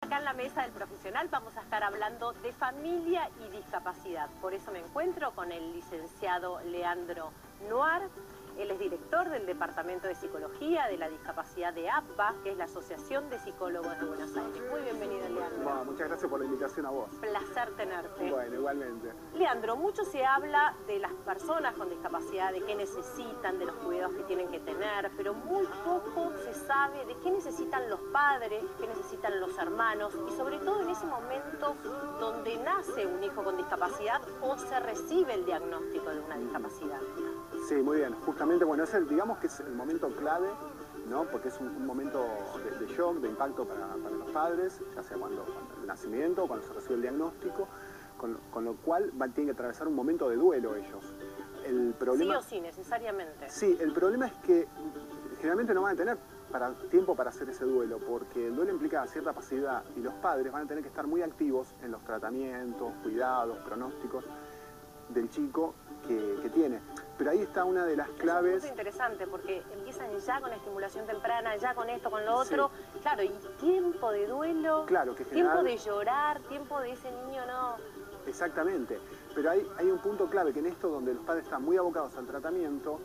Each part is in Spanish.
Acá en la mesa del profesional vamos a estar hablando de familia y discapacidad. Por eso me encuentro con el licenciado Leandro Noir. Él es director del Departamento de Psicología de la Discapacidad de APBA, que es la Asociación de Psicólogos de Buenos Aires. Muy bienvenido, Leandro. Bueno, muchas gracias por la invitación a vos. Placer tenerte. Bueno, igualmente. Leandro, mucho se habla de las personas con discapacidad, de qué necesitan, de los cuidados que tienen que tener, pero muy poco se sabe de qué necesitan los padres, qué necesitan los hermanos, y sobre todo en ese momento donde nace un hijo con discapacidad o se recibe el diagnóstico de una discapacidad. Sí, muy bien. Justamente, bueno, digamos que es el momento clave, ¿no? Porque es un momento de shock, de impacto para los padres, ya sea cuando el nacimiento o cuando se recibe el diagnóstico, con lo cual tienen que atravesar un momento de duelo ellos. El problema, sí o sí, necesariamente. Sí, el problema es que generalmente no van a tener tiempo para hacer ese duelo, porque el duelo implica cierta pasividad y los padres van a tener que estar muy activos en los tratamientos, cuidados, pronósticos del chico que tiene. Pero ahí está una de las claves. Es un punto interesante porque empiezan ya con estimulación temprana, ya con esto, con lo otro. Sí. Claro, y tiempo de duelo, claro, que tiempo de llorar, tiempo de ese niño no. Exactamente. Pero hay un punto clave, que en esto donde los padres están muy abocados al tratamiento,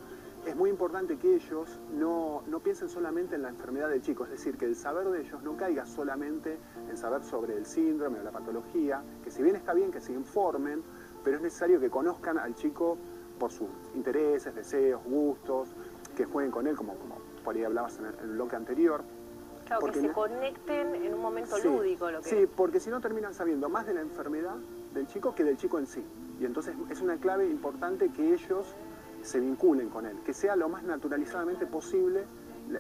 es muy importante que ellos no piensen solamente en la enfermedad del chico. Es decir, que el saber de ellos no caiga solamente en saber sobre el síndrome o la patología, que si bien está bien que se informen, pero es necesario que conozcan al chico por sus intereses, deseos, gustos, que jueguen con él, como por ahí hablabas en el bloque anterior. Claro, porque que se conecten en un momento lúdico. Sí, porque si no terminan sabiendo más de la enfermedad del chico que del chico en sí. Y entonces es una clave importante que ellos se vinculen con él, que sea lo más naturalizadamente posible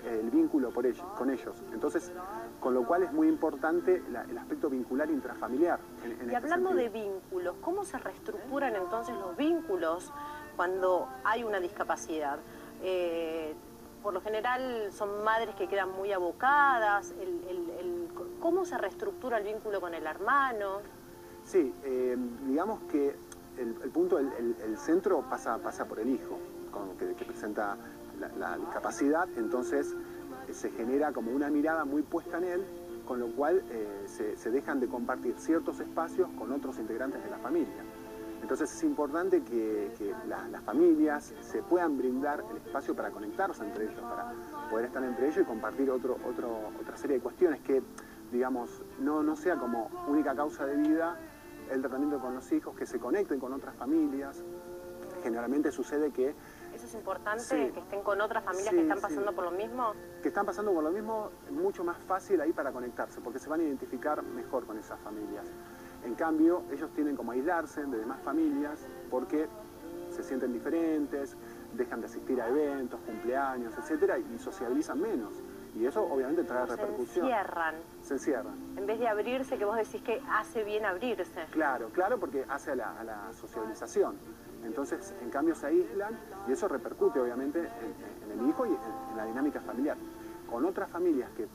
el vínculo con ellos. Entonces, con lo cual es muy importante el aspecto vincular intrafamiliar. Y hablando de vínculos, ¿cómo se reestructuran entonces los vínculos cuando hay una discapacidad? Por lo general son madres que quedan muy abocadas. ¿Cómo se reestructura el vínculo con el hermano? Sí, digamos que el centro pasa por el hijo, que presenta la discapacidad. Entonces se genera como una mirada muy puesta en él, con lo cual se dejan de compartir ciertos espacios con otros integrantes de la familia. Entonces es importante que las familias se puedan brindar el espacio para conectarse entre ellos, para poder estar entre ellos y compartir otra serie de cuestiones, que, digamos, no sea como única causa de vida el tratamiento con los hijos, que se conecten con otras familias. Generalmente sucede que... ¿Eso es importante? ¿Que estén con otras familias que están pasando por lo mismo? Que están pasando por lo mismo, es mucho más fácil ahí para conectarse, porque se van a identificar mejor con esas familias. En cambio, ellos tienen como aislarse de demás familias porque se sienten diferentes, dejan de asistir a eventos, cumpleaños, etcétera, y sociabilizan menos. Y eso obviamente trae repercusión. Se encierran. En vez de abrirse, que vos decís que hace bien abrirse. Claro, porque hace a la socialización. Entonces, en cambio, se aíslan y eso repercute obviamente en el hijo y en la dinámica familiar. Con otras familias que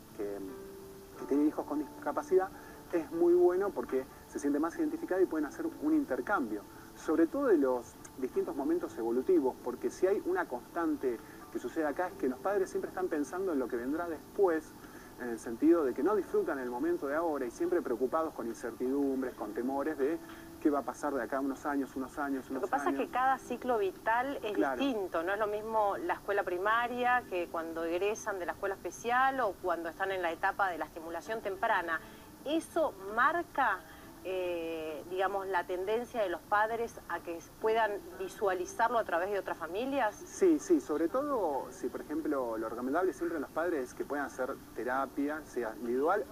tienen hijos con discapacidad, es muy bueno porque se siente más identificada y pueden hacer un intercambio, sobre todo de los distintos momentos evolutivos, porque si hay una constante que sucede acá es que los padres siempre están pensando en lo que vendrá después, en el sentido de que no disfrutan el momento de ahora y siempre preocupados con incertidumbres, con temores de qué va a pasar de acá unos años. Lo que pasa es que cada ciclo vital es distinto, no es lo mismo la escuela primaria que cuando egresan de la escuela especial o cuando están en la etapa de la estimulación temprana. ¿Eso marca, digamos, la tendencia de los padres a que puedan visualizarlo a través de otras familias? Sí, sobre todo si, por ejemplo, lo recomendable siempre en los padres es que puedan hacer terapia, sea individual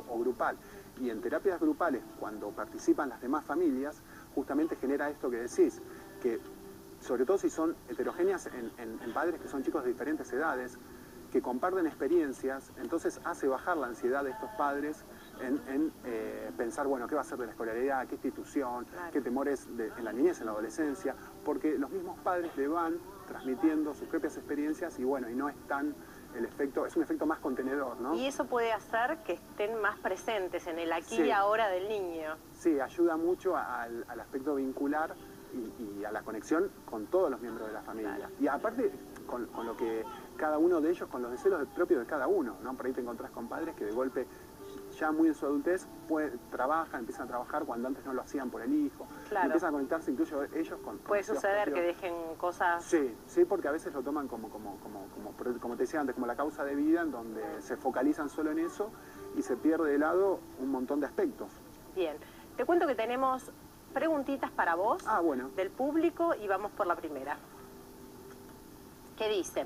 o grupal. Y en terapias grupales, cuando participan las demás familias, justamente genera esto que decís, que sobre todo si son heterogéneas en padres que son chicos de diferentes edades, que comparten experiencias, entonces hace bajar la ansiedad de estos padres en pensar, bueno, ¿qué va a ser de la escolaridad? ¿Qué institución? ¿Qué temores en la niñez, en la adolescencia? Porque los mismos padres le van transmitiendo sus propias experiencias y bueno, y no es tan el efecto, es un efecto más contenedor, ¿no? Y eso puede hacer que estén más presentes en el aquí y ahora del niño. Sí, ayuda mucho al aspecto vincular y a la conexión con todos los miembros de la familia. Y aparte, con lo que cada uno de ellos, con los deseos propios de cada uno, ¿no? Por ahí te encontrás con padres que de golpe ya muy en su adultez empiezan a trabajar cuando antes no lo hacían por el hijo. Claro. Empiezan a conectarse incluso ellos con Puede suceder que dejen cosas... Sí, porque a veces lo toman como te decía antes, como la causa de vida, en donde se focalizan solo en eso y se pierde de lado un montón de aspectos. Bien, te cuento que tenemos preguntitas para vos, bueno, del público, y vamos por la primera. ¿Qué dice?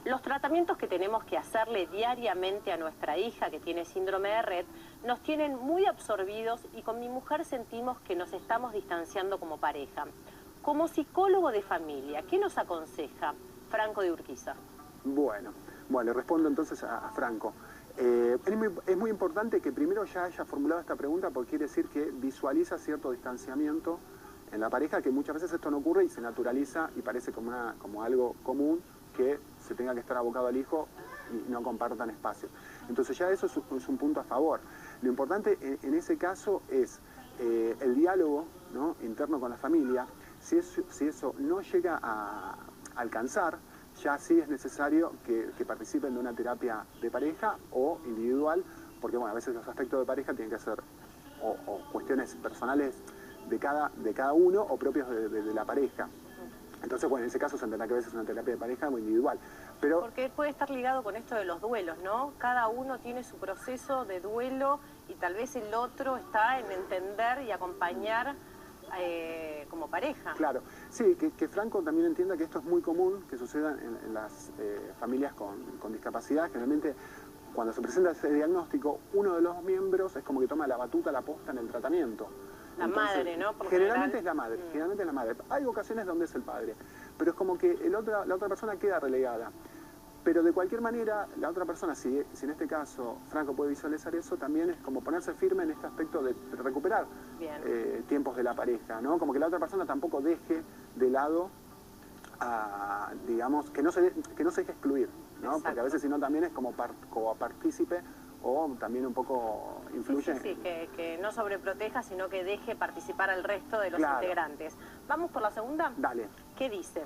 Los tratamientos que tenemos que hacerle diariamente a nuestra hija que tiene síndrome de Rett nos tienen muy absorbidos y con mi mujer sentimos que nos estamos distanciando como pareja. Como psicólogo de familia, ¿qué nos aconseja Franco de Urquiza? Bueno, le respondo entonces a Franco. Es muy importante que primero ya haya formulado esta pregunta porque quiere decir que visualiza cierto distanciamiento en la pareja, que muchas veces esto no ocurre y se naturaliza y parece como algo común que se tenga que estar abocado al hijo y no compartan espacio. Entonces ya eso es un punto a favor. Lo importante en ese caso es el diálogo, ¿no?, interno con la familia. Si eso no llega a alcanzar, ya sí es necesario que participen de una terapia de pareja o individual, porque bueno, a veces los aspectos de pareja tienen que ser o cuestiones personales de cada uno o propios de la pareja. Entonces, bueno, en ese caso se tendrá que a veces una terapia de pareja o individual. Pero porque puede estar ligado con esto de los duelos, ¿no? Cada uno tiene su proceso de duelo y tal vez el otro está en entender y acompañar como pareja. Claro, sí, que Franco también entienda que esto es muy común que suceda en las familias con discapacidad. Generalmente, cuando se presenta ese diagnóstico, uno de los miembros es como que toma la batuta, la posta en el tratamiento. La madre, ¿no? Por Generalmente general... es la madre. Hay ocasiones donde es el padre, pero es como que la otra persona queda relegada. Pero de cualquier manera, la otra persona, si en este caso Franco puede visualizar eso, también es como ponerse firme en este aspecto de recuperar tiempos de la pareja, ¿no? Como que la otra persona tampoco deje de lado, digamos, que no se deje excluir, ¿no? Exacto. Porque a veces si no también es como partícipe o también un poco influye. Sí, que no sobreproteja, sino que deje participar al resto de los integrantes. ¿Vamos por la segunda? Dale. ¿Qué dice?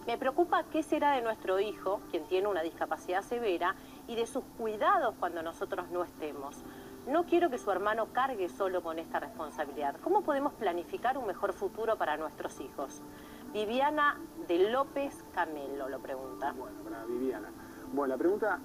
Me preocupa qué será de nuestro hijo, quien tiene una discapacidad severa, y de sus cuidados cuando nosotros no estemos. No quiero que su hermano cargue solo con esta responsabilidad. ¿Cómo podemos planificar un mejor futuro para nuestros hijos? Viviana de López Camelo lo pregunta. Bueno, para Viviana. Bueno, la pregunta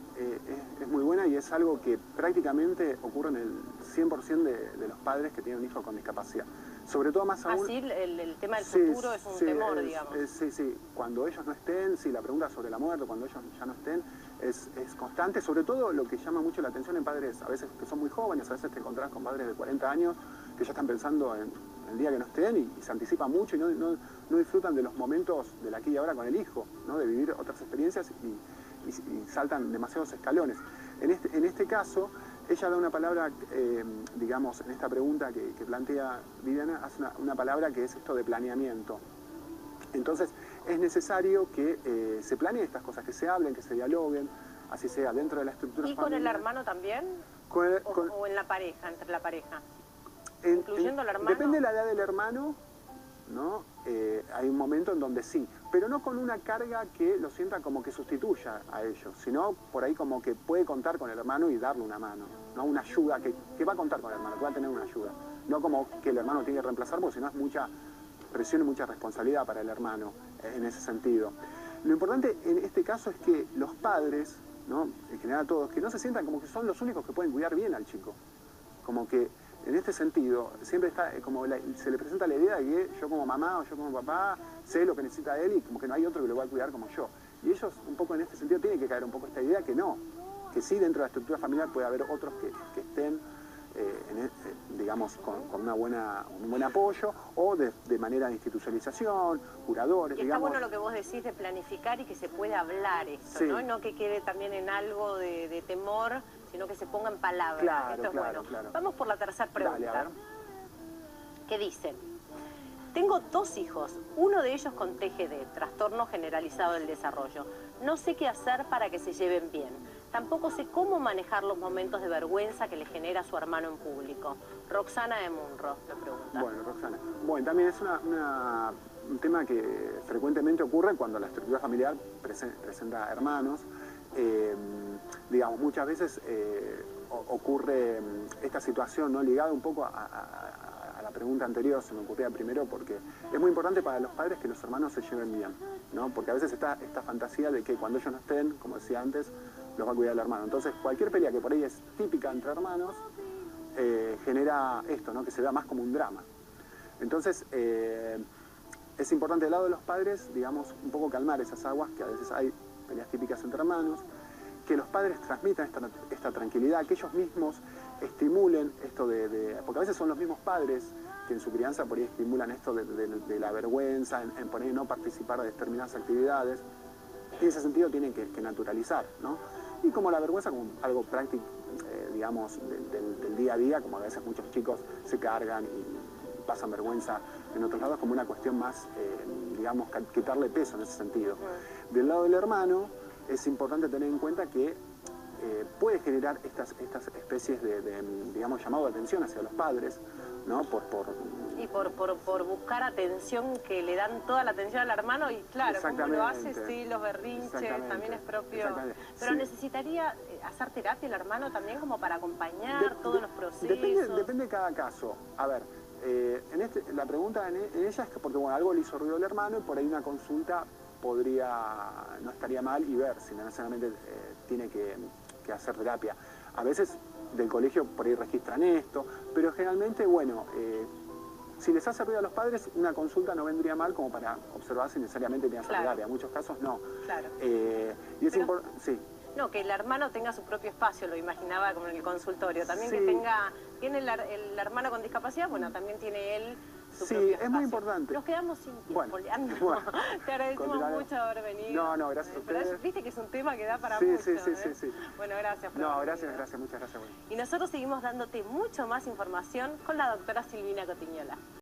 es muy buena y es algo que prácticamente ocurre en el 100% de los padres que tienen un hijo con discapacidad. Sobre todo más aún... Así el tema del futuro es un temor, digamos. Sí. Cuando ellos no estén, la pregunta sobre la muerte, cuando ellos ya no estén, es constante. Sobre todo lo que llama mucho la atención en padres, a veces que son muy jóvenes, a veces te encontrás con padres de 40 años que ya están pensando en el día que no estén y se anticipan mucho y no disfrutan de los momentos del aquí y ahora con el hijo, ¿no? De vivir otras experiencias y saltan demasiados escalones. En este caso, ella da una palabra, digamos, en esta pregunta que plantea Viviana, hace una palabra que es esto de planeamiento. Entonces, es necesario que se planeen estas cosas, que se hablen, que se dialoguen, así sea dentro de la estructura familiar. ¿Y con el hermano también? ¿O en la pareja, entre la pareja? ¿Incluyendo al hermano? Depende de la edad del hermano, ¿no? Hay un momento en donde sí, pero no con una carga que lo sienta como que sustituya a ellos, sino por ahí como que puede contar con el hermano y darle una mano, ¿no? Una ayuda, que va a contar con el hermano, que va a tener una ayuda. No como que el hermano tiene que reemplazar, porque si no es mucha presión y mucha responsabilidad para el hermano en ese sentido. Lo importante en este caso es que los padres, ¿no? En general todos, que no se sientan como que son los únicos que pueden cuidar bien al chico. Como que en este sentido, siempre está como se le presenta la idea de que yo como mamá o yo como papá sé lo que necesita él y como que no hay otro que lo va a cuidar como yo. Y ellos un poco en este sentido tienen que caer un poco esta idea que no, que sí dentro de la estructura familiar puede haber otros que estén, digamos, con un buen apoyo o de manera de institucionalización, curadores, y está digamos. bueno lo que vos decís de planificar y que se pueda hablar esto, ¿no? Y no que quede también en algo de temor, sino que se ponga en palabras. Claro, esto es bueno. Claro. Vamos por la tercera pregunta. Dale, a ver. ¿Qué dice? Tengo 2 hijos, uno de ellos con TGD, trastorno generalizado del desarrollo. No sé qué hacer para que se lleven bien. Tampoco sé cómo manejar los momentos de vergüenza que le genera a su hermano en público. Roxana de Munro le pregunta. Bueno, Roxana. Bueno, también es un tema que frecuentemente ocurre cuando la estructura familiar presenta hermanos. Digamos, muchas veces ocurre esta situación, ¿no? Ligada un poco a la pregunta anterior, se me ocurría primero, porque es muy importante para los padres que los hermanos se lleven bien, ¿no? Porque a veces está esta fantasía de que cuando ellos no estén, como decía antes, los va a cuidar el hermano. Entonces, cualquier pelea que por ahí es típica entre hermanos, genera esto, ¿no? Que se vea más como un drama. Entonces, es importante del lado de los padres, digamos, un poco calmar esas aguas, que a veces hay peleas típicas entre hermanos, que los padres transmitan esta tranquilidad, que ellos mismos estimulen esto porque a veces son los mismos padres que en su crianza por ahí estimulan esto de la vergüenza, en por ahí no participar de determinadas actividades, y en ese sentido tienen que naturalizar, ¿no? Y como la vergüenza como algo práctico, digamos, del día a día, como a veces muchos chicos se cargan y pasan vergüenza en otros lados, como una cuestión más, digamos, quitarle peso en ese sentido. Del lado del hermano, es importante tener en cuenta que puede generar estas especies digamos, llamado de atención hacia los padres, ¿no? Y por buscar atención, que le dan toda la atención al hermano, y claro, ¿cómo lo hace? Sí, los berrinches, también es propio. Pero sí. ¿Necesitaría hacer terapia el hermano también como para acompañar todos los procesos? Depende de cada caso. A ver, la pregunta en ella es que porque bueno, algo le hizo ruido al hermano y por ahí una consulta no estaría mal, y ver si necesariamente tiene que hacer terapia. A veces del colegio por ahí registran esto, pero generalmente, bueno, si les hace ruido a los padres, una consulta no vendría mal como para observar si necesariamente tiene que hacer terapia. En muchos casos no. Claro. Y es importante, sí. No, que el hermano tenga su propio espacio, lo imaginaba como en el consultorio. También sí. Que tiene el hermano con discapacidad, bueno, también tiene él su propio espacio. Es muy importante. Nos quedamos sin tiempo, Leandro. Te agradecemos mucho haber venido. No, gracias a ustedes. Pero viste que es un tema que da para mucho. Sí. Bueno, gracias. Gracias, muchas gracias. Y nosotros seguimos dándote mucho más información con la doctora Silvina Cotiñola.